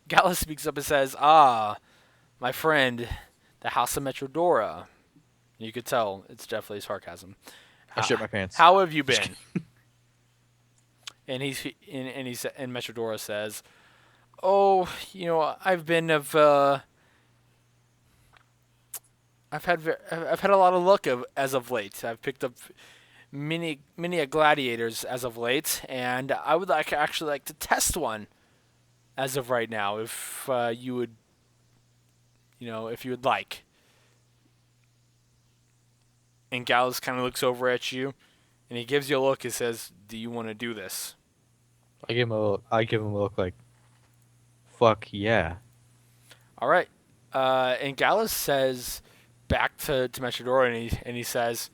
Gallus speaks up and says, "Ah, my friend, the House of Metrodora." You could tell it's definitely sarcasm. I How, shit my pants. how have you Just been? And Metrodora says, "Oh, I've been I've had a lot of luck as of late. I've picked up many gladiators as of late, and I would actually like to test one as of right now, if you would, if you would like." And Gallus kind of looks over at you, and he gives you a look and says, "Do you want to do this?" I give him a look like, fuck yeah. All right. And Gallus says back to Metrodora, and he says,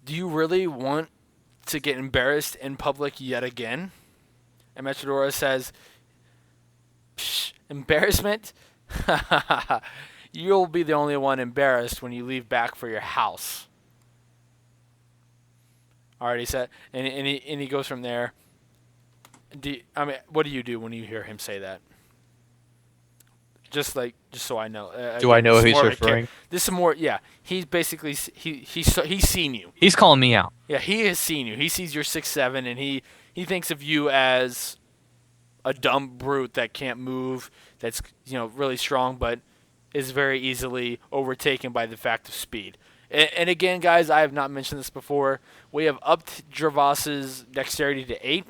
"Do you really want to get embarrassed in public yet again?" And Metrodora says, "Psh, embarrassment? You'll be the only one embarrassed when you leave back for your house." Already said, and he goes from there. What do you do when you hear him say that? Just so I know. Do I Again, know this who is he's more of referring? this is more. Yeah, he's basically he's seen you. He's calling me out. Yeah, he has seen you. He sees you're 6'7", and he thinks of you as a dumb brute that can't move. That's really strong, but is very easily overtaken by the fact of speed. And again, guys, I have not mentioned this before. We have upped Gervas's dexterity to 8,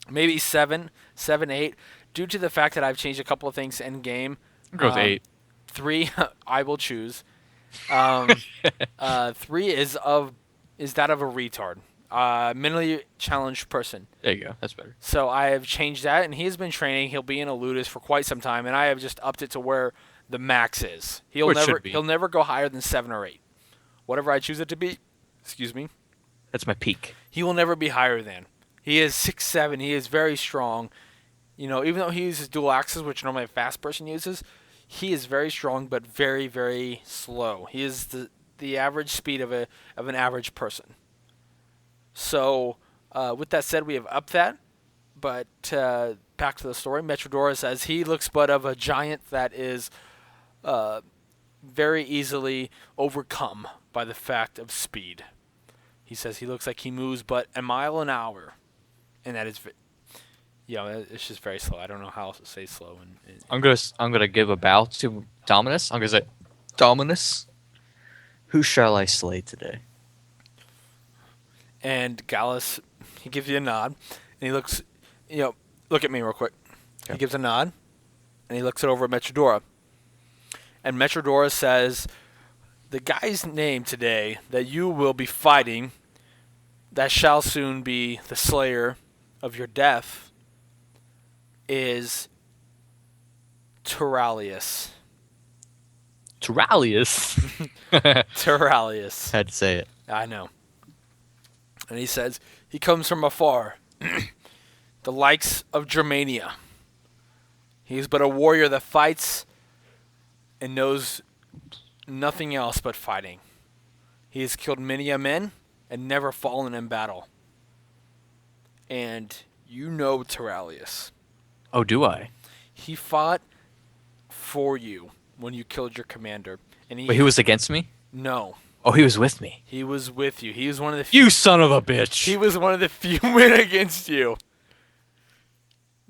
maybe 7, 7, 8, due to the fact that I've changed a couple of things in game. I'll go with 8. 3, I will choose. 3 is that of a retard, mentally challenged person. There you go. That's better. So I have changed that, and he has been training. He'll be in a Ludus for quite some time, and I have just upped it to where the max is. Where it should be. He'll never go higher than 7 or 8, whatever I choose it to be. Excuse me. That's my peak. He will never be higher than. He is 6'7". He is very strong. Even though he uses dual axes, which normally a fast person uses, he is very strong but very, very slow. He is the average speed of an average person. So, with that said, we have upped that. But back to the story, Metrodora says he looks but of a giant that is very easily overcome by the fact of speed. He says he looks like he moves but a mile an hour, and that is, it's just very slow. I don't know how else to say slow. I'm gonna give a bow to Dominus. I'm gonna say, Dominus, who shall I slay today? And Gallus, he gives you a nod, and he looks, look at me real quick. Okay. He gives a nod, and he looks it over at Metrodora. And Metrodora says, "The guy's name today that you will be fighting, that shall soon be the slayer of your death, is Turalius." Turalius. Turalius. Had to say it. I know. And he says, he comes from afar, the likes of Germania. He is but a warrior that fights and knows nothing else but fighting. He has killed many a men and never fallen in battle. And you know Turalius. Oh, do I? He fought for you when you killed your commander. And But he was against me? No. Oh, he was with me. He was with you. He was one of the few. You son of a bitch! He was one of the few men against you.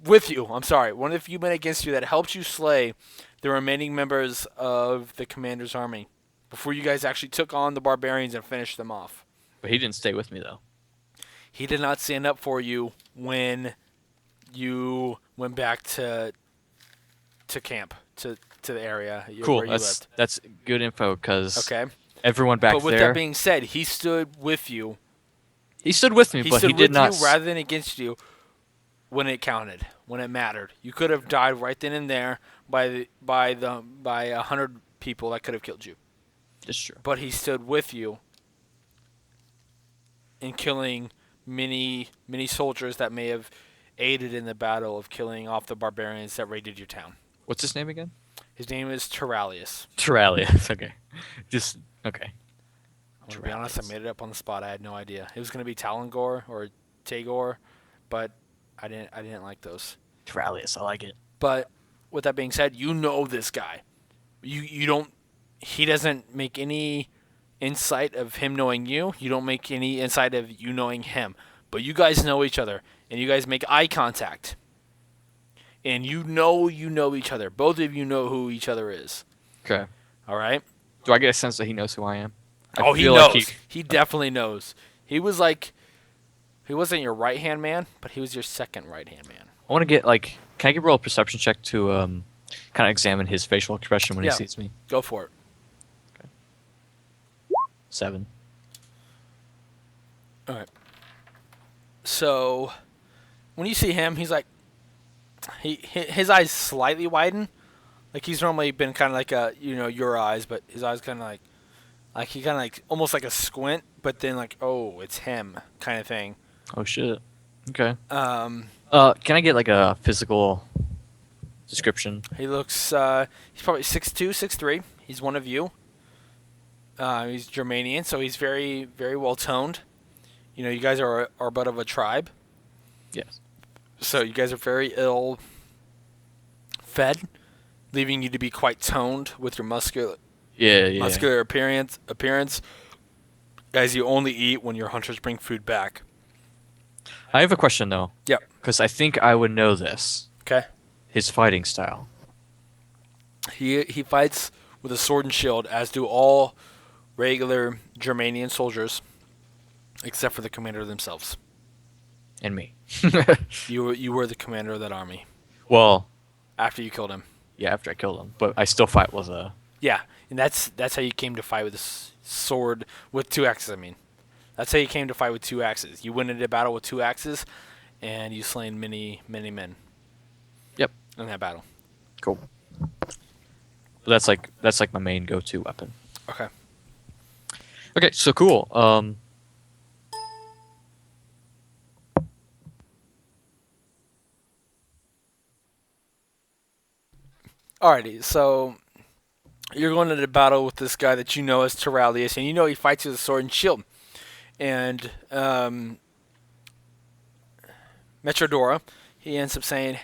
With you, I'm sorry. One of the few men against you that helped you slay the remaining members of the commander's army before you guys actually took on the barbarians and finished them off. But he didn't stay with me, though. He did not stand up for you when you went back to camp, to the area Cool. where you lived. That's good info, because Okay? everyone back But with there... that being said, he stood with you. He stood with me, He but stood he did with not... you rather than against you when it counted, when it mattered. You could have died right then and there by 100 people that could have killed you. That's true. But he stood with you in killing many soldiers that may have aided in the battle of killing off the barbarians that raided your town. What's his name again? His name is Turalius. Turalius. Okay. Just... Okay. I'm gonna be honest, I made it up on the spot. I had no idea. It was gonna be Talangor or Tagor, but I didn't like those. Rallius, I like it. But with that being said, you know this guy. You don't. He doesn't make any insight of him knowing you. You don't make any insight of you knowing him. But you guys know each other, and you guys make eye contact. And you know each other. Both of you know who each other is. Okay. All right? Do I get a sense that he knows who I am? He knows. He definitely knows. He wasn't your right-hand man, but he was your second right-hand man. I want to get, like, can I roll a perception check to kind of examine his facial expression when he sees me? Go for it. 7. All right. So, when you see him, he's like, his eyes slightly widen. Like he's normally been kind of like your eyes, but his eyes kind of like he kind of like almost like a squint, but then like, oh, it's him kind of thing. Oh shit. Okay. Can I get like a physical description? He looks. He's probably 6'2", 6'3". He's one of you. He's Germanian, so he's very, very well toned. You know, you guys are a bit of a tribe. Yes. So you guys are very ill fed, leaving you to be quite toned with your muscular appearance, as you only eat when your hunters bring food back. I have a question though. Yeah. Because I think I would know this. Okay. His fighting style. He fights with a sword and shield, as do all regular Germanian soldiers, except for the commander themselves. And me. You were the commander of that army. Well, after you killed him. Yeah, after I killed him, but I still fight with a. Yeah, and that's how you came to fight with a sword with 2 axes. I mean, that's how you came to fight with 2 axes. You went into battle with 2 axes, and you slain many men. Yep. In that battle. Cool. That's like my main go-to weapon. Okay. Okay, so cool. Alrighty, so you're going into battle with this guy that you know as Terralius, and you know he fights with a sword and shield. And Metrodora, he ends up saying,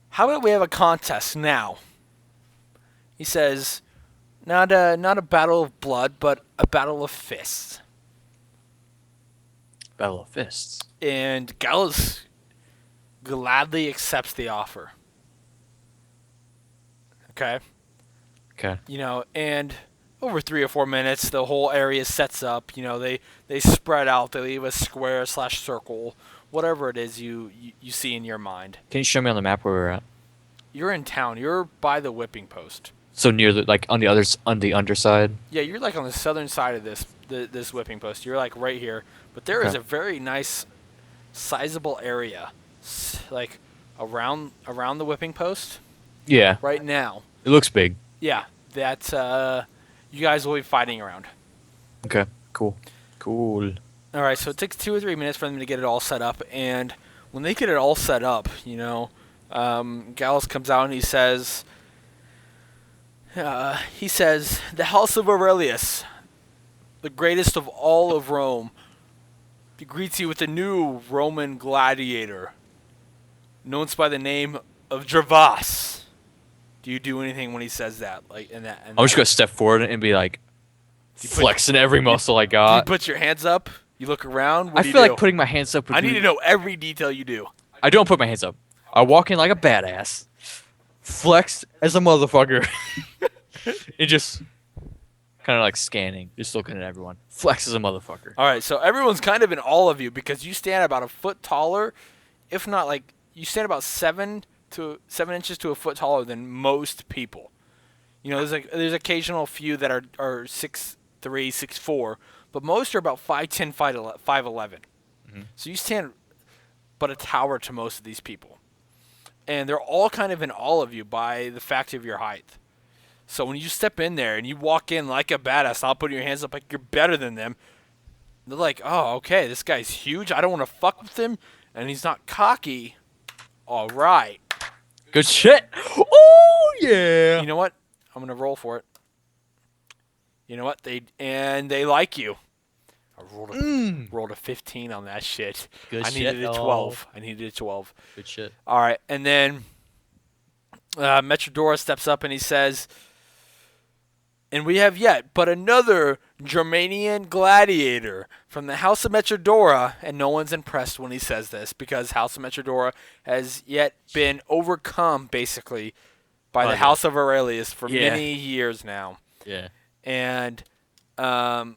"How about we have a contest now?" He says, "Not a battle of blood, but a battle of fists." Battle of fists. And Gallus gladly accepts the offer. Okay. Okay. You know, and over 3 or 4 minutes, the whole area sets up. You know, they spread out. They leave a square/circle, whatever it is you see in your mind. Can you show me on the map where we're at? You're in town. You're by the whipping post. So near the on the underside. Yeah, you're like on the southern side of this whipping post. You're like right here, but there is a very nice, sizable area, like around the whipping post. Yeah. Right now. It looks big. Yeah, that you guys will be fighting around. Okay. Cool. Cool. All right, so it takes 2 or 3 minutes for them to get it all set up, and when they get it all set up, you know, Gallus comes out and he says, "The House of Aurelius, the greatest of all of Rome, greets you with a new Roman gladiator, known by the name of Gervas." Do you do anything when he says that? Like in that? I'm just gonna step forward and be like, flexing every muscle I got. Do you put your hands up? You look around? I feel like putting my hands up would I need to know every detail you do. I don't put my hands up. I walk in like a badass, flex as a motherfucker, and just kind of like scanning, just looking at everyone. Flex as a motherfucker. All right, so everyone's kind of in awe of you because you stand about a foot taller, if not like you stand about 7 inches to a foot taller than most people. You know, there's occasional few that are 6'3", 6'4", but most are about 5'10", 5'11". Mm-hmm. So you stand but a tower to most of these people. And they're all kind of in awe of you by the fact of your height. So when you step in there and you walk in like a badass, not putting your hands up like you're better than them, they're like, "Oh, okay, this guy's huge. I don't want to fuck with him, and he's not cocky. All right. Good shit. Oh, yeah. You know what? I'm going to roll for it. You know what? They like you. Rolled a 15 on that shit. Good I shit. needed a 12. I needed a 12. Good shit. All right, and then Metrodora steps up and he says, "And we have yet but another Germanian gladiator from the House of Metrodora," and no one's impressed when he says this because House of Metrodora has yet been overcome, basically, by the House of Aurelius for many years now. Yeah. And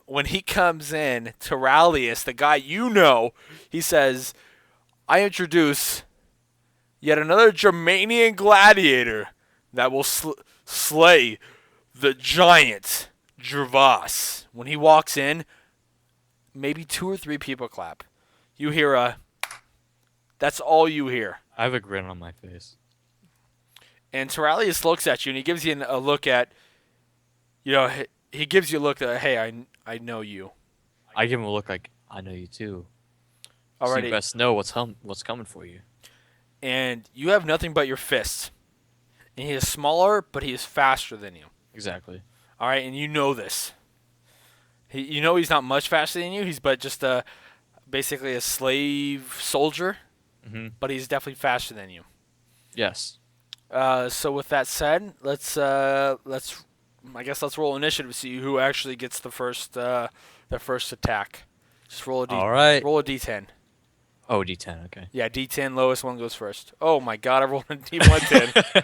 when he comes in, Terralius, the guy you know, he says, "I introduce yet another Germanian gladiator that will slay the giant Gervas." When he walks in, maybe 2 or 3 people clap. You hear a... That's all you hear. I have a grin on my face. And Terralius looks at you, and he gives you a look at... he gives you a look that, hey, I know you. I give him a look like, I know you too. Alrighty. So you best know what's coming for you. And you have nothing but your fists. And he is smaller, but he is faster than you. Exactly. All right, and you know this. He's not much faster than you. He's just basically a slave soldier, but he's definitely faster than you. Yes. So with that said, let's roll initiative to see who actually gets the first attack. Just roll a All right. Roll a d10. Oh, D10. Okay. Yeah, d10. Lowest one goes first. Oh my God, I rolled a d110.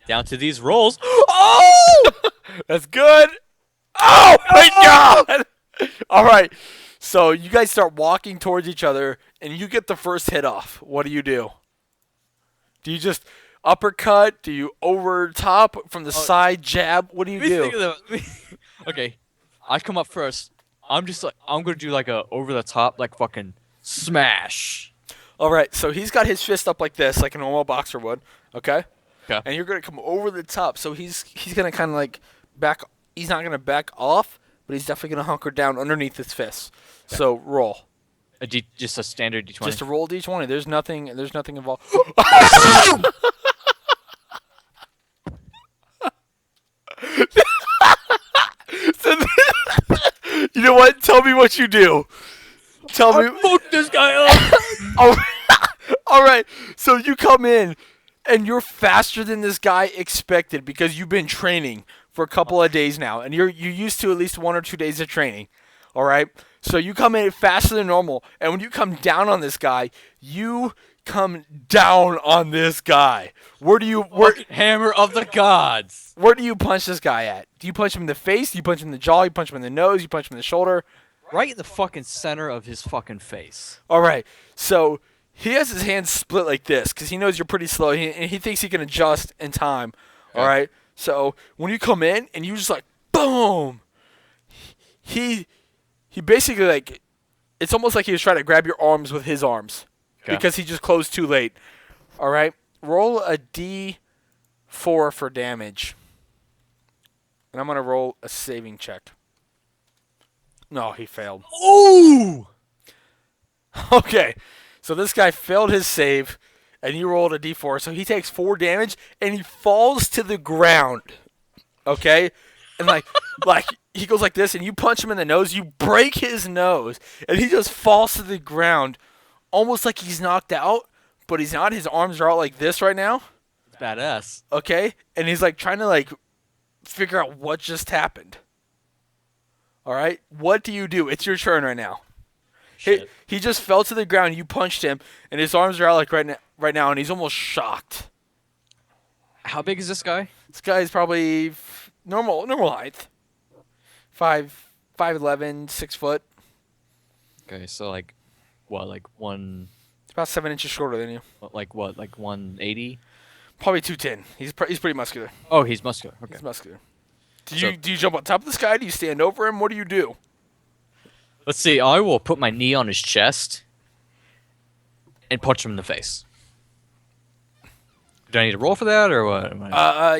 Down to these rolls. Oh! That's good. Oh my God! All right, so you guys start walking towards each other, and you get the first hit off. What do? Do you just uppercut? Do you over top from the side jab? What do you do? Okay, I come up first. I'm gonna do like a over the top, like fucking smash. All right, so he's got his fist up like this, like a normal boxer would. Okay. Okay. And you're gonna come over the top, so he's gonna kind of like back. He's not gonna back off, but he's definitely gonna hunker down underneath his fist. Okay. So roll. Just a standard D20. Just a roll D20. There's nothing involved. You know what? Tell me what you do. Tell me. Fuck this guy up. All right. So you come in, and you're faster than this guy expected because you've been training for a couple of days now, and you're used to at least 1 or 2 days of training. All right. So you come in faster than normal, and when you come down on this guy, you come down on this guy. Hammer of the gods. Where do you punch this guy at? Do you punch him in the face? Do you punch him in the jaw? You punch him in the nose? You punch him in the shoulder? Right in the fucking center of his fucking face. All right. So he has his hands split like this because he knows you're pretty slow, and he thinks he can adjust in time. Okay. All right. So when you come in and you just like boom, he basically like it's almost like he was trying to grab your arms with his arms because he just closed too late. All right. Roll a D4 for damage. And I'm going to roll a saving check. No, he failed. Ooh! Okay. So this guy failed his save, and you rolled a D4. So he takes 4 damage, and he falls to the ground. Okay? And like he goes like this, and you punch him in the nose. You break his nose, and he just falls to the ground almost like he's knocked out, but he's not. His arms are out like this right now. It's badass. Okay? And he's like trying to like figure out what just happened. All right? What do you do? It's your turn right now. He just fell to the ground. You punched him, and his arms are out like right now, and he's almost shocked. How big is this guy? This guy is probably normal height. 5'11", 6 foot. Okay, so like what? Like one. It's about 7 inches shorter than you. Like what? Like 180? Probably 210. He's pretty muscular. Oh, he's muscular. Okay. He's muscular. Do you jump on top of this guy? Do you stand over him? What do you do? Let's see. I will put my knee on his chest and punch him in the face. Do I need to roll for that or what?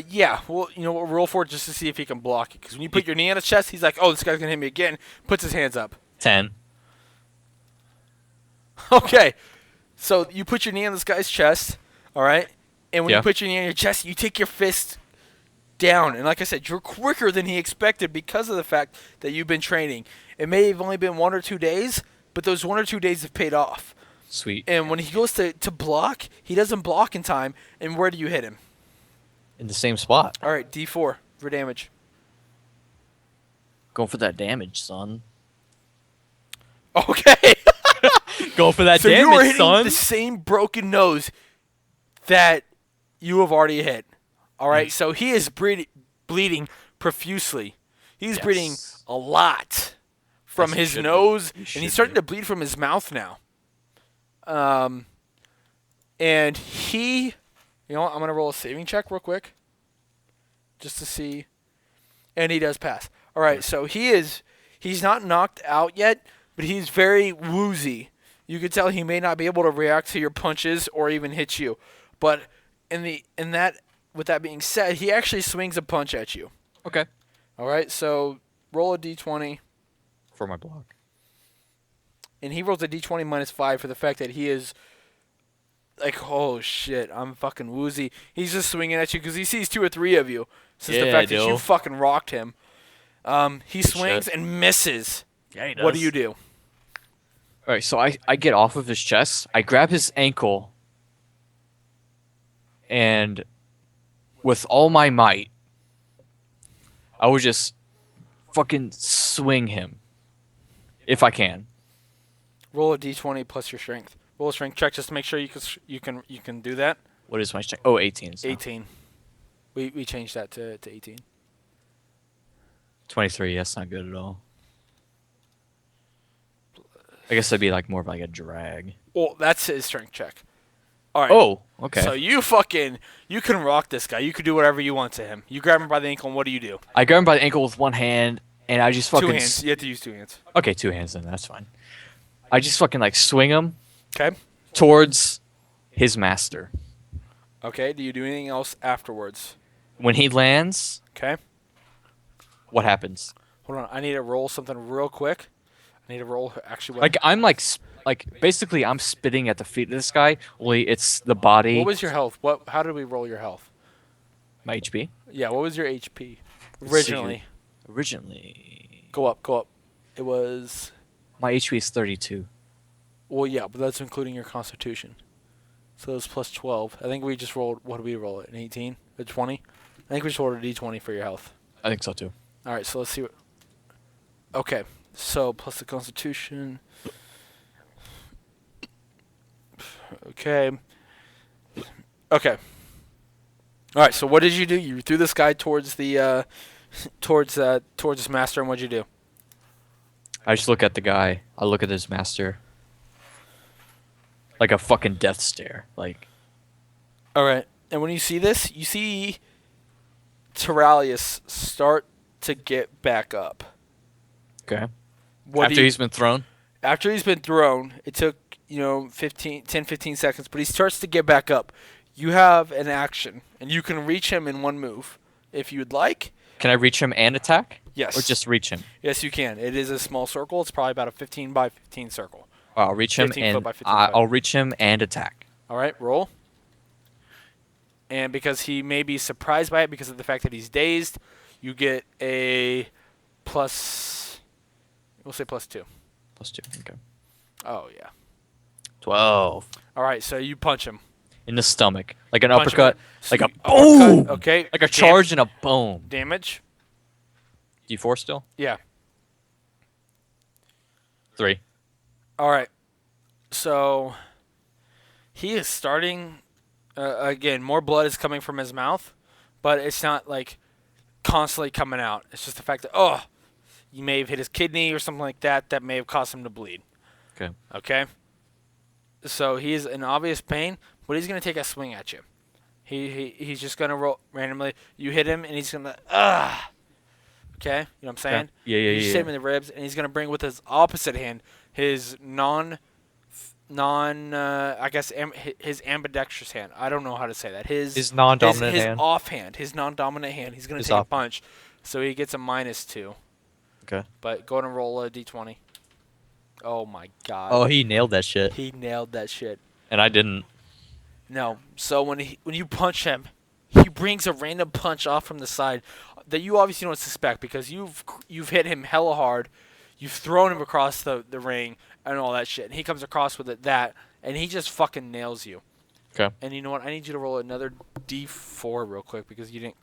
Yeah. Well, we'll roll for it just to see if he can block it. Because when you put your knee on his chest, he's like, "Oh, this guy's gonna hit me again." Puts his hands up. 10. Okay. So you put your knee on this guy's chest, all right? And when you put your knee on your chest, you take your fist down. And like I said, you're quicker than he expected because of the fact that you've been training. It may have only been 1 or 2 days, but those 1 or 2 days have paid off. Sweet. And when he goes to block, he doesn't block in time. And where do you hit him? In the same spot. All right, D4 for damage. Going for that damage, son. Okay. Go for that So damage, you are hitting son. the same broken nose that you have already hit. All right, so he is bleeding profusely. He's bleeding a lot from As he his should be. nose, He and should he's starting be. to bleed from his mouth now. And he, you know what, I'm going to roll a saving check real quick just to see. And he does pass. All right, so he's not knocked out yet, but he's very woozy. You can tell he may not be able to react to your punches or even hit you. But with that being said, he actually swings a punch at you. Okay. All right, so roll a d20. For my block. And he rolls a d20 -5 for the fact that he is like, oh shit, I'm fucking woozy. He's just swinging at you because he sees 2 or 3 of you. Since the fact that you fucking rocked him. He swings and misses. Yeah, he does. What do you do? All right, so I get off of his chest. I grab his ankle. And with all my might, I would just fucking swing him. If I can. Roll a d20 plus your strength. Roll a strength check just to make sure you can do that. What is my strength? Oh, 18. So. 18. We changed that to 18. 23. That's not good at all. I guess that'd be like more of like a drag. Well, that's his strength check. All right. Oh, okay. So you can rock this guy. You can do whatever you want to him. You grab him by the ankle, and what do? I grab him by the ankle with one hand, and I just fucking... 2 hands. You have to use 2 hands. Okay, 2 hands then. That's fine. I just fucking like swing him Okay. towards his master. Okay. Do you do anything else afterwards? When he lands, Okay. what happens? Hold on. I need to roll something real quick. I need to roll actually. Like I'm like basically I'm spitting at the feet of this guy. Only it's the body. What was your health? How did we roll your health? My HP? Yeah. What was your HP Let's see. originally? Originally, Go up. Go up. It was. my HP is 32. Well, yeah, but that's including your Constitution. So it was plus 12. I think we just rolled. What did we roll? An 18? A 20? I think we just rolled a d20 for your health. I think so too. All right. So let's see what. Okay. So plus the Constitution. Okay. Okay. All right. So what did you do? You threw this guy towards the towards his master, and what'd you do? I just look at the guy. I look at his master. Like a fucking death stare. Like. All right. And when you see this, you see Terralius start to get back up. Okay. What After he's been thrown? After he's been thrown, it took, 10, 15 seconds, but he starts to get back up. You have an action, and you can reach him in one move if you'd like. Can I reach him and attack? Yes. Or just reach him? Yes, you can. It is a small circle. It's probably about a 15 by 15 circle. I'll reach him 15 and foot by 15 foot. I'll reach him and attack. All right, roll. And because he may be surprised by it because of the fact that he's dazed, you get a plus. We'll say plus 2. +2. Okay. Oh, yeah. 12. All right, so you punch him. In the stomach. Like an Punch him. uppercut. So Like a you uppercut, boom! Okay. Like a charge and a boom. Damage? D4 still? Yeah. 3. All right. So he is starting. Again, more blood is coming from his mouth, but it's not like constantly coming out. It's just the fact that you may have hit his kidney or something like that that may have caused him to bleed. Okay. Okay. So he is in obvious pain, but he's gonna take a swing at you. He's just gonna roll randomly. You hit him, and he's gonna Okay, you know what I'm saying? Okay. Yeah. You just hit him in the ribs, and he's gonna bring with his opposite hand his his ambidextrous hand. I don't know how to say that. His non-dominant his hand. offhand, his non-dominant hand. He's gonna His take a off- punch, so he gets a -2. Okay. But go ahead and roll a d20. Oh my god. Oh, he nailed that shit. He nailed that shit. And I didn't. No. So when you punch him, he brings a random punch off from the side that you obviously don't suspect because you've hit him hella hard. You've thrown him across the ring and all that shit. And he comes across with and he just fucking nails you. Okay. And you know what? I need you to roll another D4 real quick because you didn't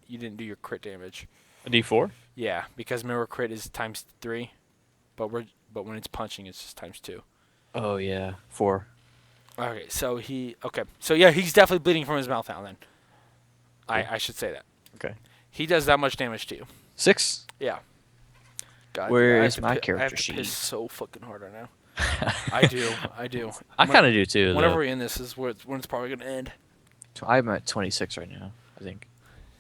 you didn't do your crit damage. A D4? Yeah, because remember crit is ×3, but when it's punching it's just ×2. Oh yeah, 4. Okay, so he's definitely bleeding from his mouth now. Then, I should say that. Okay. He does that much damage to you. 6. Yeah. God, Where dude, is my character I have to sheet? piss so fucking hard right now. I do. I kind of do too. Whenever though. we're in this is when it's probably gonna end. I'm at 26 right now, I think.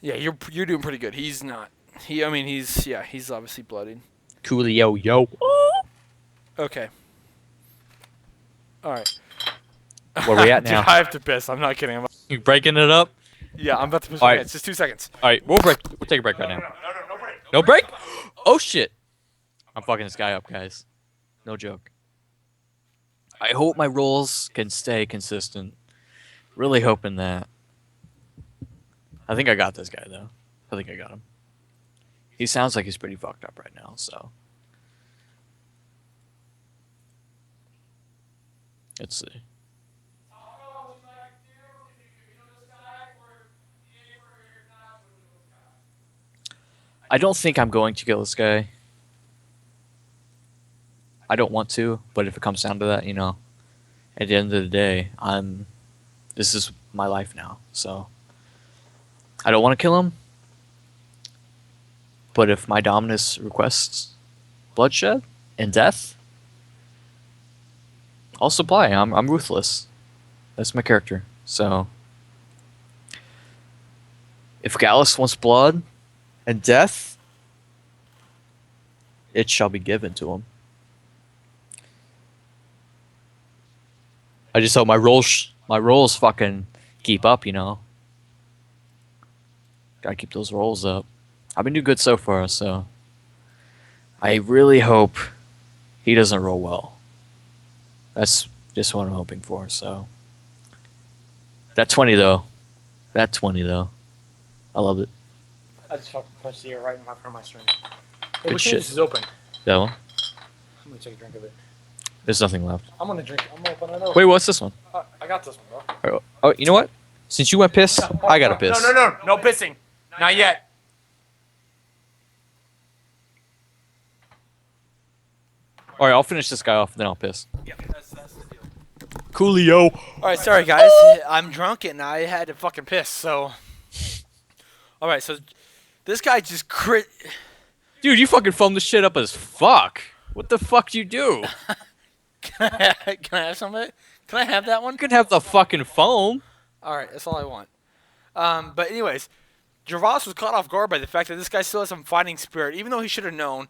Yeah, you're doing pretty good. He's not. He's obviously bloodied. Coolio, yo. Okay. All right. Where we at Dude, now? I have to piss. I'm not kidding. You breaking it up? Yeah, I'm about to piss All my right. pants. Just 2 seconds. All right, we'll take a break right now. No break. No break? Oh shit! I'm fucking this guy up, guys. No joke. I hope my rolls can stay consistent. Really hoping that. I think I got this guy though. I think I got him. He sounds like he's pretty fucked up right now, so. Let's see. I don't think I'm going to kill this guy. I don't want to, but if it comes down to that, at the end of the day, this is my life now, so I don't want to kill him. But if my dominus requests bloodshed and death, I'll supply. I'm ruthless. That's my character. So if Gallus wants blood and death, it shall be given to him. I just hope my rolls fucking keep up, Gotta keep those rolls up. I've been doing good so far, so I really hope he doesn't roll well. That's just what I'm hoping for, so. That 20 though. I love it. I just fucking punched the air right in front of my screen. Hey, Good which shit. This is open. That one? I'm gonna take a drink of it. There's nothing left. I'm gonna open another. Wait, what's this one? I got this one, bro. Oh, you know what? Since you went piss, I gotta piss. No pissing. Not yet. Alright, I'll finish this guy off, then I'll piss. Yeah, that's the deal. Coolio. All right, sorry guys. I'm drunk and I had to fucking piss. So, all right, so this guy just crit. Dude, you fucking foamed this shit up as fuck. What the fuck you do? Can I have some of it? Can I have that one? You could have the fucking foam. All right, that's all I want. But anyways, Gervas was caught off guard by the fact that this guy still has some fighting spirit, even though he should have known,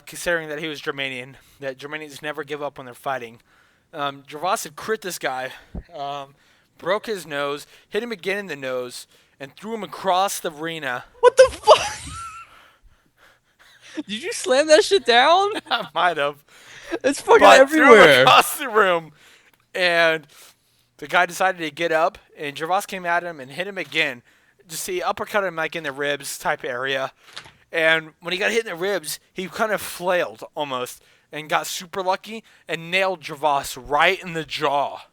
considering that he was Germanian, that Germanians never give up when they're fighting. Gervas had crit this guy, broke his nose, hit him again in the nose, and threw him across the arena. What the fuck? Did you slam that shit down? I might have. It's fucking But threw him everywhere. across the room, and the guy decided to get up, and Gervas came at him and hit him again. Just see, uppercut him like in the ribs type area. And when he got hit in the ribs, he kind of flailed almost and got super lucky and nailed Gervas right in the jaw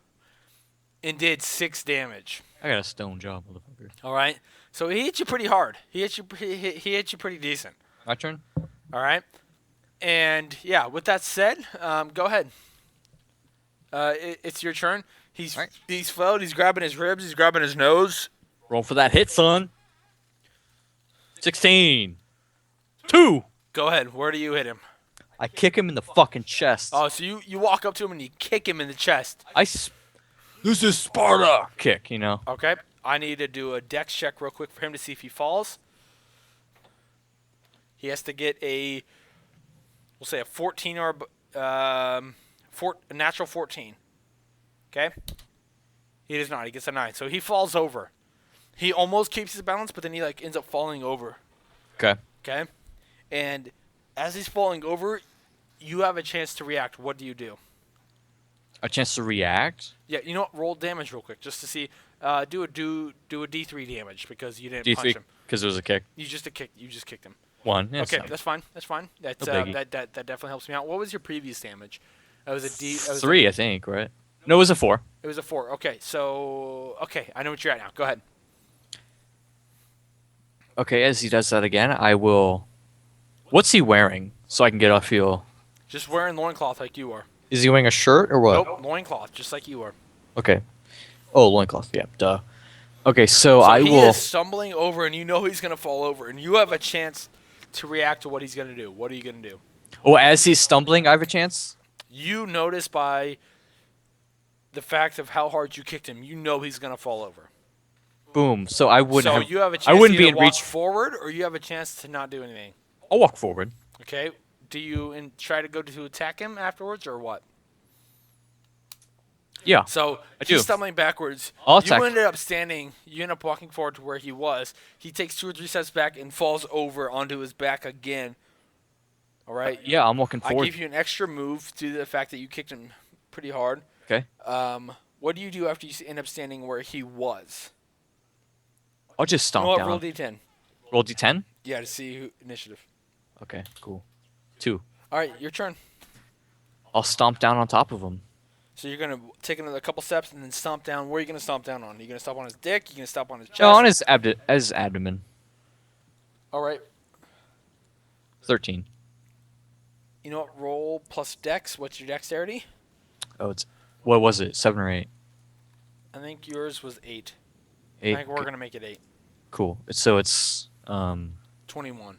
and did 6 damage. I got a stone jaw, motherfucker. All right, so he hit you pretty hard. He hit you pretty decent. My turn? All right, and yeah, with that said, go ahead. It's your turn. He's flailed. He's grabbing his ribs. He's grabbing his nose. Roll for that hit, son. 16. 2. Go ahead. Where do you hit him? I kick him in the fucking chest. Oh, so you walk up to him and you kick him in the chest. This is Sparta. Kick, Okay. I need to do a dex check real quick for him to see if he falls. He has to get we'll say a 14 or a natural 14. Okay? He does not. He gets a 9. So he falls over. He almost keeps his balance, but then he ends up falling over. Okay. Okay? And as he's falling over, you have a chance to react. What do you do? A chance to react. Yeah, you know what? Roll damage real quick just to see. Do a D3 damage because you didn't punch D3 him. because it was a kick. You just kicked him. 1. Yeah, Okay, so that's fine. That's fine. That's no biggie. that definitely helps me out. What was your previous damage? That was a D. That was 3, I think, right? No, it was a 4. It was a 4. Okay, so I know what you're at now. Go ahead. Okay, as he does that again, I will. What's he wearing? So I can get a feel. Just wearing loincloth like you are. Is he wearing a shirt or what? Nope, loincloth just like you are. Okay. Oh, loincloth. Yeah, duh. Okay, so I he will. is stumbling over, and you know he's gonna fall over, and you have a chance to react to what he's gonna do. What are you gonna do? Oh, as he's stumbling, I have a chance. You notice by the fact of how hard you kicked him, you know he's gonna fall over. Boom. So I wouldn't. So have, you have a chance I wouldn't to be either in walk reach. forward, or you have a chance to not do anything. I'll walk forward. Okay. Do you try to go to attack him afterwards, or what? Yeah. So I do. he's stumbling backwards. I'll You attack. ended up standing. You end up walking forward to where he was. He takes 2 or 3 steps back and falls over onto his back again. All right. Yeah, I'm walking I forward. gave you an extra move due to the fact that you kicked him pretty hard. Okay. What do you do after you end up standing where he was? I'll just You stomp know what? down. Roll D10. Roll D10. Yeah, to see who initiative. Okay. Cool. 2. All right, your turn. I'll stomp down on top of him. So you're gonna take another couple steps and then stomp down. Where are you gonna stomp down on? Are you gonna stomp on his dick? Are you gonna stomp on his chest? No, on his abdomen. All right. 13. You know what? Roll plus dex. What's your dexterity? Oh, it's what was it? 7 or 8? I think yours was 8. 8. I think we're gonna make it 8. Cool. So it's 21.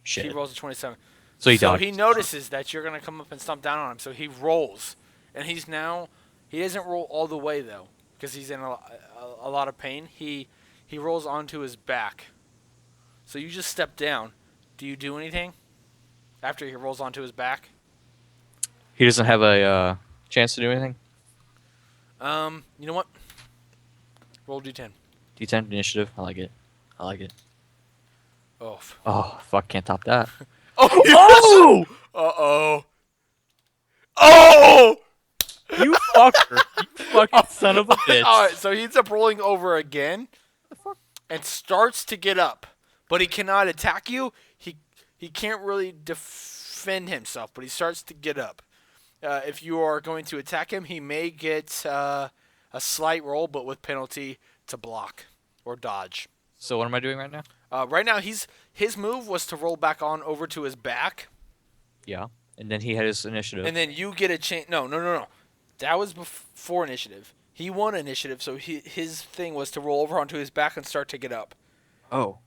shit. He rolls a 27. So he So dodged. he notices that you're gonna come up and stomp down on him. So he rolls, and he doesn't roll all the way though, because he's in a lot of pain. He rolls onto his back. So you just step down. Do you do anything after he rolls onto his back? He doesn't have a chance to do anything. You know what? Roll D10. D10 initiative. I like it. Oh. Oh fuck! Can't top that. Oh! Uh-oh. Oh! You fucker! You fucking son of a bitch! All right, so he ends up rolling over again and starts to get up, but he cannot attack you. He can't really defend himself, but he starts to get up. If you are going to attack him, he may get a slight roll, but with penalty to block or dodge. So what am I doing right now? Right now, his move was to roll back on over to his back, Yeah, and then he had his initiative. and then you get a chance. No. That was before initiative. He won initiative, so his thing was to roll over onto his back and start to get up. Oh,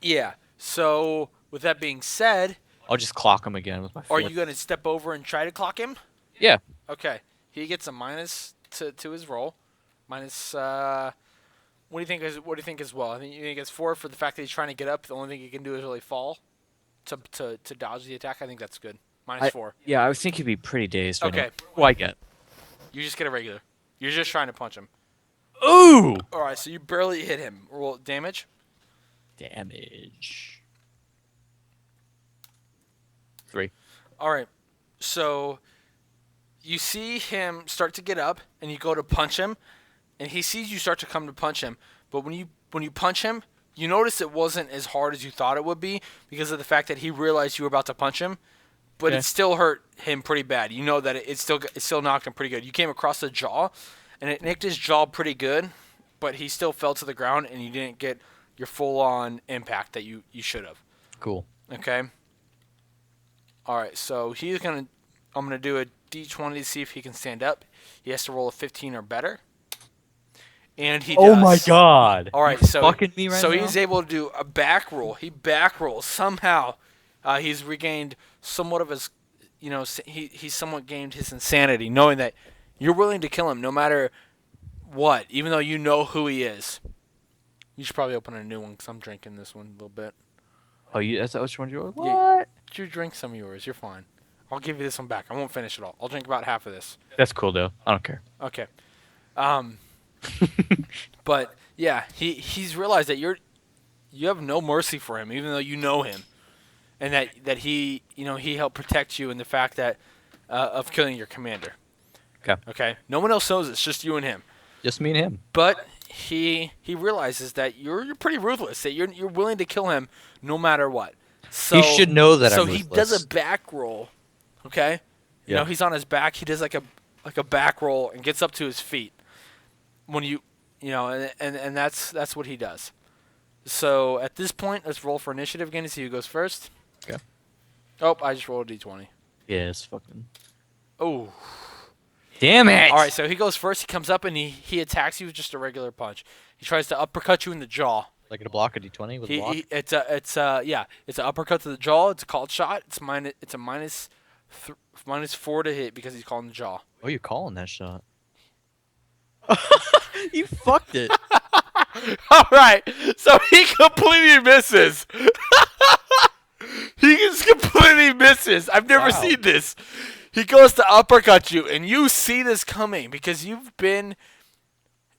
Yeah. So with that being said, I'll just clock him again with my foot. are you going to step over and try to clock him? Yeah. Okay. He gets a minus to his roll. Minus. What do you think as well? I think you think it's 4 for the fact that he's trying to get up. The only thing he can do is really fall to dodge the attack. I think that's good. Minus 4. Yeah, I would think he'd be pretty dazed. Right Okay. now. What do I get? You just get a regular. You're just trying to punch him. Ooh! All right. So you barely hit him. Roll damage. Damage. 3. All right. So you see him start to get up, and you go to punch him, and he sees you start to come to punch him. But when you punch him, you notice it wasn't as hard as you thought it would be because of the fact that he realized you were about to punch him. But Okay. it still hurt him pretty bad. You know that it still knocked him pretty good. You came across the jaw, and it nicked his jaw pretty good, but he still fell to the ground, and you didn't get your full-on impact that you should have. Cool. Okay. All right. So I'm gonna do a D20 to see if he can stand up. He has to roll a 15 or better, and he does. Oh my god! All right. You So fucking me right so now? he's able to do a back roll. He back rolls somehow. He's regained somewhat of his, he's somewhat gained his insanity, knowing that you're willing to kill him no matter what, even though you know who he is. You should probably open a new one because I'm drinking this one a little bit. Oh, that's which one you What? Yeah. You drink some of yours. You're fine. I'll give you this one back. I won't finish it all. I'll drink about half of this. That's cool though. I don't care. Okay. But yeah, he's realized that you have no mercy for him, even though you know him, and that he he helped protect you, and the fact that of killing your commander. Okay. Okay. No one else knows. It's just you and him. Just me and him. But he realizes that you're pretty ruthless. That you're willing to kill him no matter what. So He should know that So I'm he ruthless. does a back roll. Okay. You know, he's on his back. He does like a back roll and gets up to his feet. When you know, and that's what he does. So at this point, let's roll for initiative again to see who goes first. Okay. Oh, I just rolled a d20. Yeah, it's fucking. Oh. Damn it! All right, so he goes first. He comes up and he attacks you with just a regular punch. He tries to uppercut you in the jaw. Like in a block, a d20 with a block? It's an uppercut to the jaw. It's a called shot. It's a minus 4 to hit because he's calling the jaw. Oh, you're calling that shot. You fucked it. All right, so he completely misses. He just completely misses. I've never seen this. He goes to uppercut you, and you see this coming because you've been,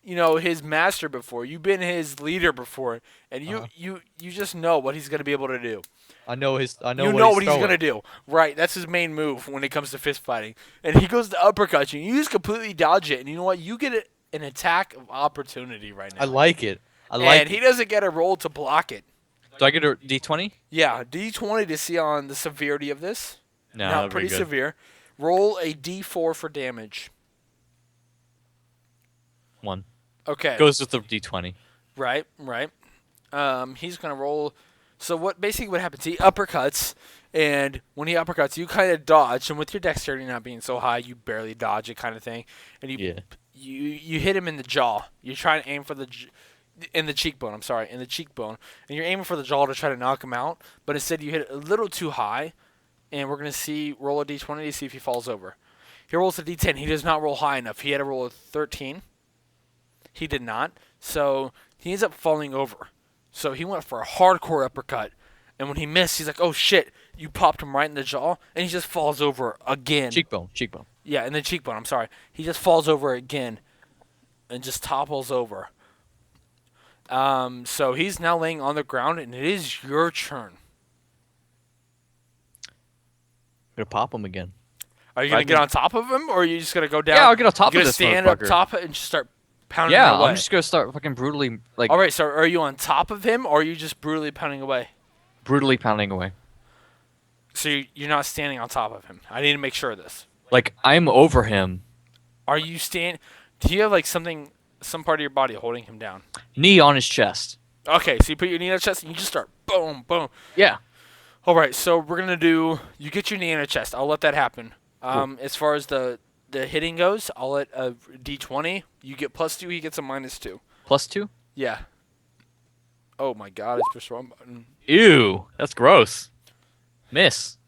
his master before. You've been his leader before, and you just know what he's going to be able to do. I know what he's going to do. Right, that's his main move when it comes to fist fighting. And he goes to uppercut you, and you just completely dodge it. And you know what? You get an attack of opportunity right now. I like it. And he doesn't get a roll to block it. Do I get a d20? Yeah, d20 to see on the severity of this. No, Not pretty severe. Roll a d4 for damage. 1. Okay. Goes with the d20. Right. He's gonna roll. So what happens? He uppercuts, and when he uppercuts, you kind of dodge, and with your dexterity not being so high, you barely dodge it, kind of thing. And you hit him in the jaw. You're trying to aim for in the cheekbone. In the cheekbone, and you're aiming for the jaw to try to knock him out, but instead you hit it a little too high, and we're gonna roll a d20 to see if he falls over. He rolls a d10. He does not roll high enough. He had to roll a 13. He did not, so he ends up falling over. So he went for a hardcore uppercut, and when he missed, he's like, "Oh shit!" You popped him right in the jaw, and he just falls over again. Cheekbone. Yeah, in the cheekbone. I'm sorry. He just falls over again, and just topples over. So he's now laying on the ground, and it is your turn. I'm gonna pop him again. Are you gonna get on top of him, or are you just gonna go down? Yeah, I'll get on top of this stand up motherfucker. top and just start pounding him Yeah, away? I'm just gonna start fucking brutally, All right, so are you on top of him, or are you just brutally pounding away? brutally pounding away. So you're not standing on top of him. I need to make sure of this. Like, I'm over him. Are you do you have like some part of your body holding him down? Knee on his chest. Okay, so you put your knee on his chest and you just start boom, boom. Yeah. All right, so we're gonna do. You get your knee in his chest. I'll let that happen. Cool. As far as the hitting goes, I'll let a d20. You get +2. He gets a -2. +2? Yeah. Oh my God! It's pushed the wrong button. Ew. That's gross. Miss.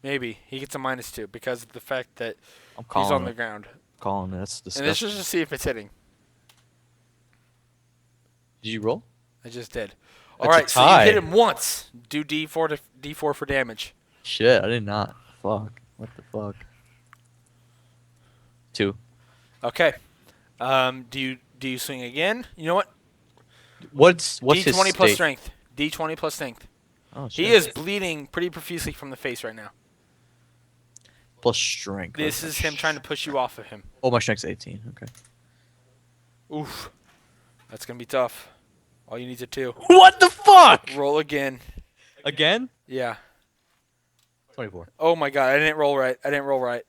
Maybe he gets a -2 because of the fact that I'm calling he's on the it. ground. Calling it. That's disgusting. And this is just to see if it's hitting. Did you roll? I just did. That's All a right, so you tie. hit him once. Do d4 for damage. Shit, I did not. Fuck. What the fuck? 2. Okay. Do you swing again? You know what? What's his D20 plus state? strength. D20 plus strength. Oh, shit. He is bleeding pretty profusely from the face right now. Plus strength. This is him trying to push you off of him. Oh, my strength's 18. Okay. Oof. That's going to be tough. All you need is a 2. What the fuck? Roll again. Again? Yeah. 24. Oh my God, I didn't roll right.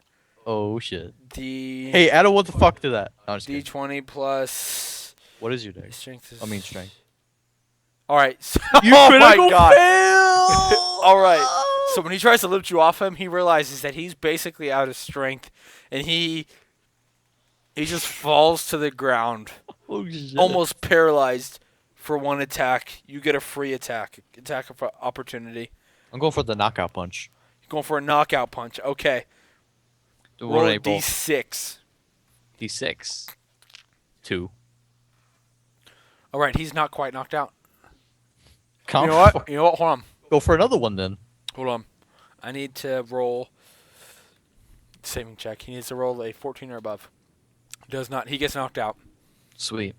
Oh shit. D. Hey, add a what the fuck to that. No, I'm just kidding. D20 plus. What is your dex? Strength is. I mean strength. All right. So, You oh my critical God. fail! All right. So when he tries to lift you off him, he realizes that he's basically out of strength, and he just falls to the ground, Oh shit. almost paralyzed for one attack. You get a free attack of opportunity. I'm going for the knockout punch. You're going for a knockout punch. Okay. Roll a D6. D6. 2. All right. He's not quite knocked out. Come You know what? Hold on. Go for another one then. Hold on. I need to roll saving check. He needs to roll a 14 or above. Does not. He gets knocked out. Sweet.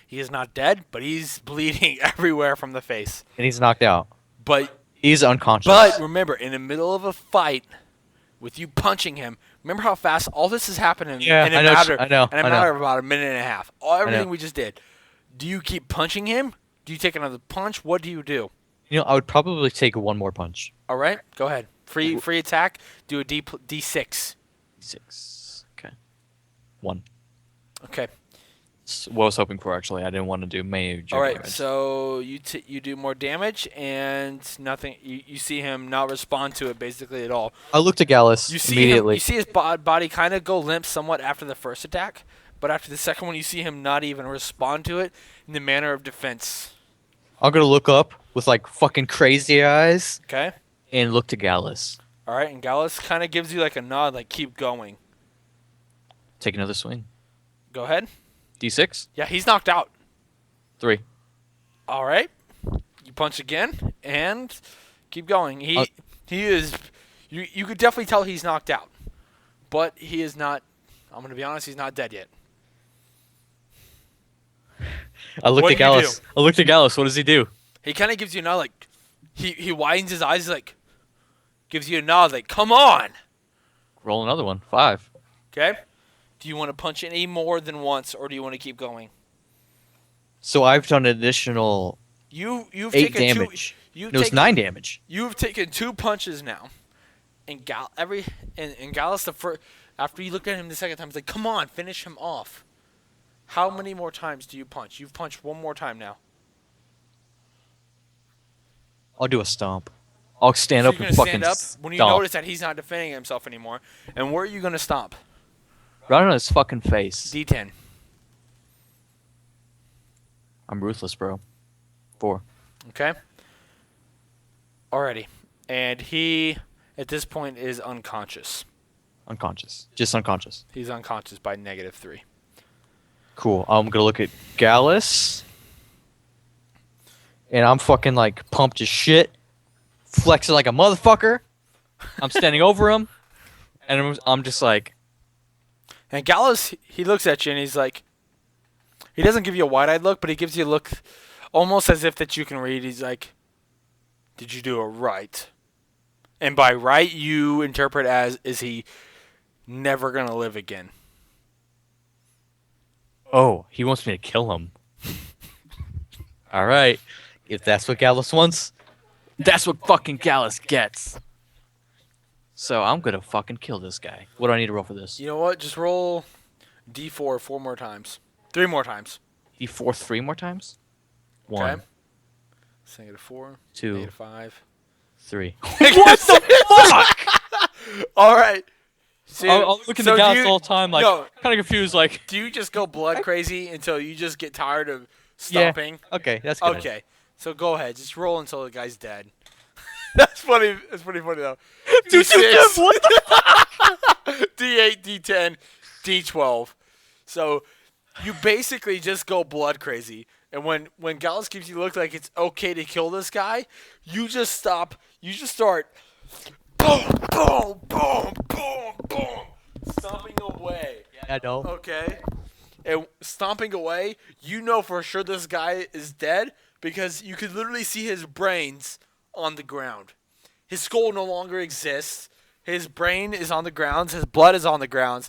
He is not dead, but he's bleeding everywhere from the face. And he's knocked out. But He's unconscious. remember, in the middle of a fight, with you punching him, Remember how fast all this is happening Yeah, in a I know. matter I know. in a I matter know. of about a minute and a half. Everything we just did. Do you keep punching him? Do you take another punch? What do you do? I would probably take one more punch. All right, go ahead. Free attack. Do a D6. 6. Okay. 1. Okay. What I was hoping for, actually. I didn't want to do major All right, damage. so you do more damage and nothing. You see him not respond to it basically at all. I looked at Gallus You see immediately. him. You see his body kind of go limp somewhat after the first attack, but after the second one, you see him not even respond to it in the manner of defense. I'm going to look up with, like, fucking crazy eyes Okay. and look to Gallus. All right, and Gallus kind of gives you like a nod, like keep going. Take another swing. Go ahead. D6? Yeah, he's knocked out. 3. All right. You punch again and keep going. He is. You could definitely tell he's knocked out, but he is not. I'm gonna be honest. He's not dead yet. I looked What at do you Gallus. I looked at Gallus. What does he do? He kind of gives you a nod, like he widens his eyes, like gives you a nod, like come on. Roll another one. 5. Okay. Do you want to punch any more than once, or do you want to keep going? So I've done an additional You've 8 taken damage. You've No, it's taken 9 damage. You've taken 2 punches now, and Gallus the first. After you looked at him the second time, he's like, "Come on, finish him off." How many more times do you punch? You've punched one more time now. I'll do a stomp. I'll stand So up you're and gonna fucking stand up when you stomp. notice that he's not defending himself anymore. And where are you gonna stomp? Right on his fucking face. D10. I'm ruthless, bro. 4. Okay. Alrighty. And he, at this point, is unconscious. Unconscious. Just unconscious. He's unconscious by -3. Cool. I'm gonna look at Gallus. And I'm fucking like pumped as shit. Flexing like a motherfucker. I'm standing over him. And I'm just like, And Gallus, he looks at you and he's like, he doesn't give you a wide-eyed look, but he gives you a look almost as if that you can read. He's like, did you do it right? And by right, you interpret as, is he never going to live again? oh, he wants me to kill him. Alright. If that's what Gallus wants, that's what fucking Gallus gets. So I'm gonna fucking kill this guy. What do I need to roll for this? You know what? Just roll D4 4 more times. 3 more times. D4 3 more times? 1, Okay. So -4. 2, -5. 3. What the fuck? All right. So, I'll look at the Gallus the whole time, like, no, kind of confused, like, do you just go blood crazy until you just get tired of stomping? okay, that's good. Okay. So go ahead. Just roll until the guy's dead. That's funny. That's pretty funny, though. Dude, D6, what the D8, D10, D12. So you basically just go blood crazy. And when Gallus gives you the look like it's okay to kill this guy, you just stop. You just start boom, boom, boom, boom, boom, stomping away. I know. Okay? And stomping away, you know for sure this guy is dead because you could literally see his brains on the ground. His skull no longer exists. His brain is on the grounds. His blood is on the grounds.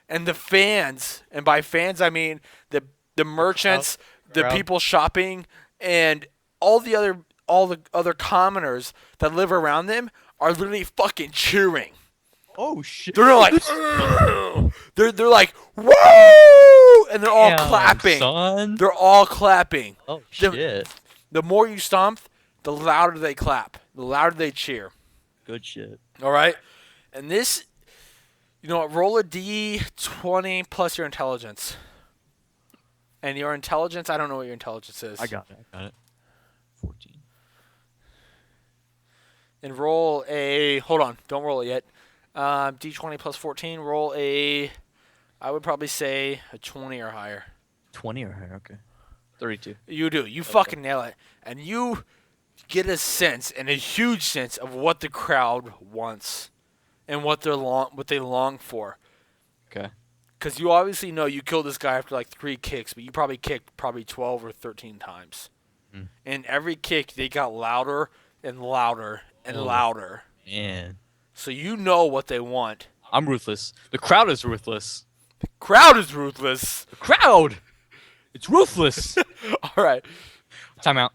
And the fans, and by fans I mean the merchants, the Crowd. people shopping, and all the other commoners that live around them are literally fucking cheering. Oh, shit. They're like, they're like, woo! And they're all Damn, clapping. son. They're all clapping. Oh, The- shit. The more you stomp, the louder they clap. The louder they cheer. Good shit. All right? And this, you know what, roll a D20 plus your intelligence. And your intelligence, I don't know what your intelligence is. I got it. 14. And roll a, hold on, don't roll it yet. D20 plus 14, roll a, I would probably say a 20 or higher. 20 or higher, okay. 32. You do. You fucking nail it. And you get a sense, and a huge sense, of what the crowd wants and what they long for. Okay. Because you obviously know you killed this guy after like 3 kicks, but you probably kicked 12 or 13 times. Mm. And every kick, they got louder and louder and louder. Man. So you know what they want, I'm ruthless. The crowd is ruthless. Crowd is ruthless. The crowd! It's ruthless! All right. Time out.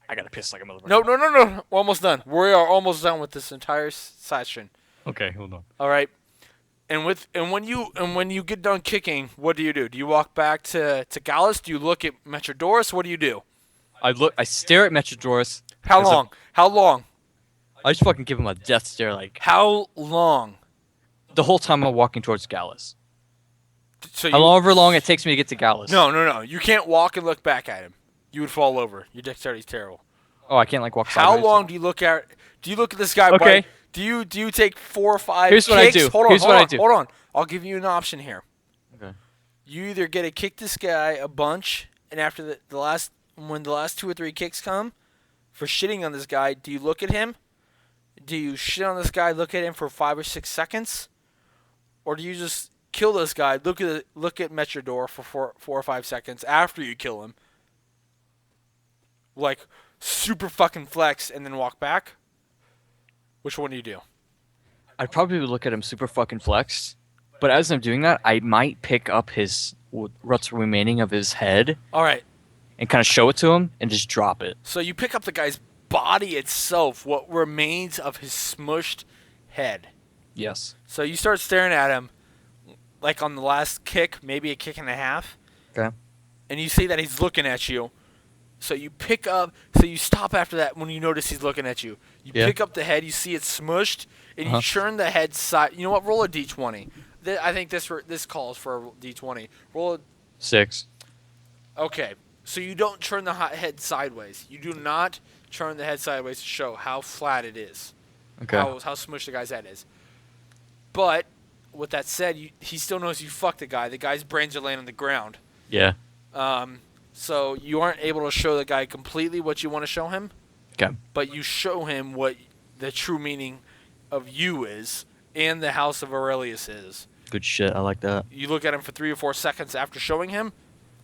I gotta piss like a motherfucker. No. We're almost done. We are almost done with this entire session. Okay, hold on. All right. And when you get done kicking, what do you do? Do you walk back to Gallus? Do you look at Metrodorus? What do you do? I stare at Metrodorus. How long? How long? I just fucking give him a death stare, like How long? the whole time I'm walking towards Gallus. So However long it takes me to get to Gallus. No. You can't walk and look back at him. You would fall over. Your dexterity's terrible. Oh, I can't like walk How sideways. long do you look at? Do you look at this guy? Okay. Right? Do you take 4 or 5 Here's kicks? what I do. Hold on. I'll give you an option here. Okay. You either get to kick this guy a bunch, and after when the last 2 or 3 kicks come, for shitting on this guy, do you look at him? Do you shit on this guy, look at him for 5 or 6 seconds, or do you just kill this guy, look at Metrodor for 4 or 5 seconds after you kill him, like super fucking flex, and then walk back? Which one do you do? I'd probably look at him super fucking flexed, but as I'm doing that, I might pick up what's remaining of his head All right. and kind of show it to him and just drop it. So you pick up the guy's body itself, what remains of his smushed head. Yes. So you start staring at him, like on the last kick, maybe a kick and a half. Okay. And you see that he's looking at you. So you stop after that when you notice he's looking at you. You pick up the head, you see it's smushed, and you turn the head side. You know what? Roll a d20. I think this calls for a d20. Roll a... 6. Okay. So you don't turn the head sideways. You do not turn the head sideways to show how flat it is. Okay. How smushed the guy's head is. But, with that said, he still knows you fucked the guy. The guy's brains are laying on the ground. Yeah. So you aren't able to show the guy completely what you want to show him. Okay. But you show him what the true meaning of you is and the House of Aurelius is. Good shit. I like that. You look at him for 3 or 4 seconds after showing him.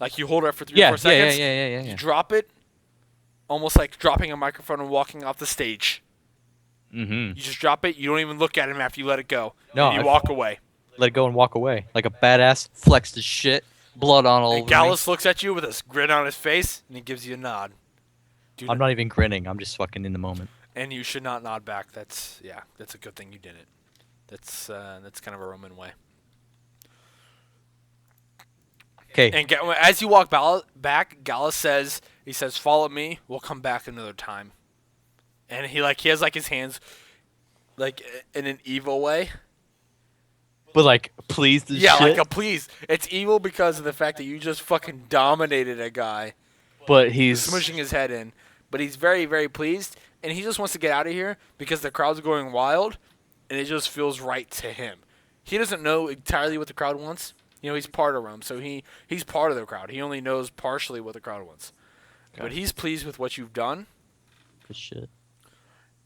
Like you hold it up for 3 or 4 seconds. Yeah. You drop it. Almost like dropping a microphone and walking off the stage. Mm-hmm. You just drop it. You don't even look at him after you let it go. No, And you walk away. Let it go and walk away. Like a badass, flexed as shit, blood on all over And Gallus looks at you with a grin on his face, and he gives you a nod. I'm not even grinning. I'm just fucking in the moment. And you should not nod back. That's a good thing you did it. That's kind of a Roman way. Okay. And as you walk back, Gallus says, "Follow me. We'll come back another time." And he has like his hands like in an evil way. But like, please, the Yeah, shit. like a please. It's evil because of the fact that you just fucking dominated a guy. But he's smushing his head in. But he's very, very pleased, and he just wants to get out of here because the crowd's going wild, and it just feels right to him. He doesn't know entirely what the crowd wants. You know, he's part of Rome, so he's part of the crowd. He only knows partially what the crowd wants. Okay. But he's pleased with what you've done. Good shit.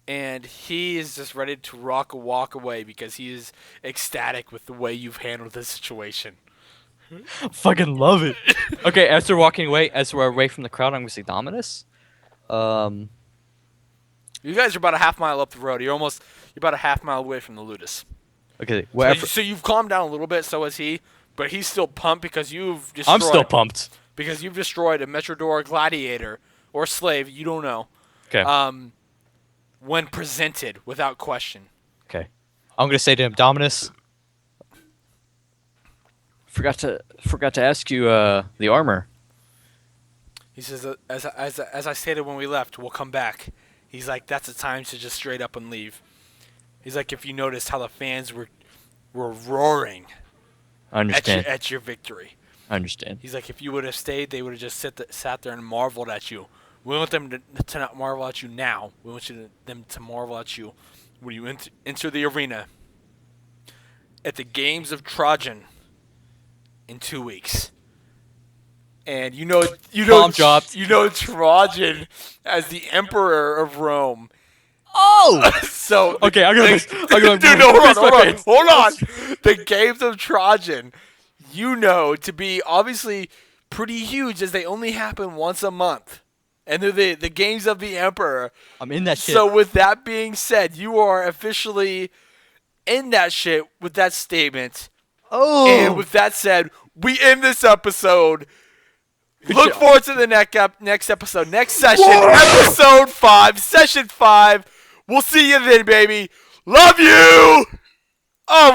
And he is just ready to walk away because he is ecstatic with the way you've handled this situation. Fucking love it. Okay, as we're walking away, as we're away from the crowd, I'm gonna say Dominus. You guys are about a half mile up the road. You're about a half mile away from the Ludus. Okay, so you've calmed down a little bit. So is he, but he's still pumped because you've destroyed. I'm still pumped because you've destroyed a Metrodor gladiator or slave. You don't know. Okay. When presented, without question. Okay, I'm gonna say to him, Dominus. Forgot to ask you the armor. He says, as I stated when we left, we'll come back. He's like, that's the time to just straight up and leave. He's like, if you noticed how the fans were roaring I understand. At your victory. I understand. He's like, if you would have stayed, they would have just sat there and marveled at you. We want them to not marvel at you now. We want them to marvel at you when you enter the arena at the Games of Trajan in 2 weeks. And you know Trajan as the emperor of Rome. Oh! So okay, I'm gonna dude, no, hold on. The Games of Trajan, to be obviously pretty huge, as they only happen once a month. And they're the Games of the Emperor. I'm in that shit. So with that being said, you are officially end that shit with that statement. Oh. And with that said, we end this episode. Good Look job. forward to the next episode, next session, episode 5, session 5. We'll see you then, baby. Love you. Oh.